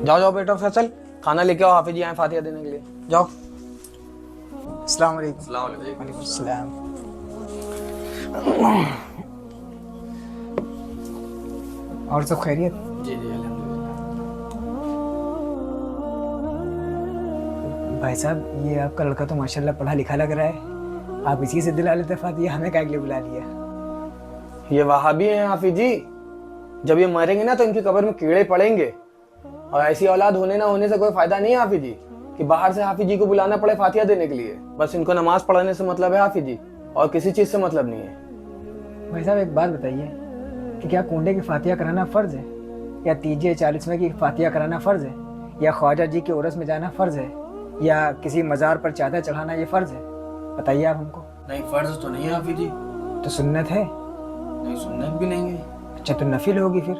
جاؤ جاؤ بیٹا فیصل، کھانا لے کے آؤ، حافظ جی آئے فاتحہ دینے کے لیے، جاؤ۔ السلام علیکم۔ السلام علیکم۔ وعلیکم السلام۔ اور سب خیریت؟ جی جی الحمدللہ۔ بھائی صاحب یہ آپ کا لڑکا تو ماشاءاللہ پڑھا لکھا لگ رہا ہے، آپ اسی سے دلا لیتے فاتحہ، ہمیں کیا کے لیے بلا لیا؟ یہ وہابی ہیں حافظ جی، جب یہ مریں گے نا تو ان کی قبر میں کیڑے پڑیں گے، اور ایسی اولاد ہونے نہ ہونے سے کوئی فائدہ نہیں ہے حافظ جی، کہ باہر سے حافظ جی کو بلانا پڑے فاتحہ دینے کے لیے۔ بس ان کو نماز پڑھانے سے مطلب ہے حافظ جی، اور کسی چیز سے مطلب نہیں ہے۔ بھائی صاحب ایک بات بتائیے کہ کیا کنڈے کی فاتحہ کرانا فرض ہے، یا تیجے 40ویں کی فاتحہ کرانا فرض ہے، یا خواجہ جی کے عرس میں جانا فرض ہے، یا کسی مزار پر چادر چڑھانا یہ فرض ہے؟ بتائیے آپ ہم کو۔ نہیں فرض تو نہیں ہے حافظ جی۔ تو سنت ہے؟ نہیں سنت بھی نہیں ہے۔ اچھا تو نفل ہوگی پھر؟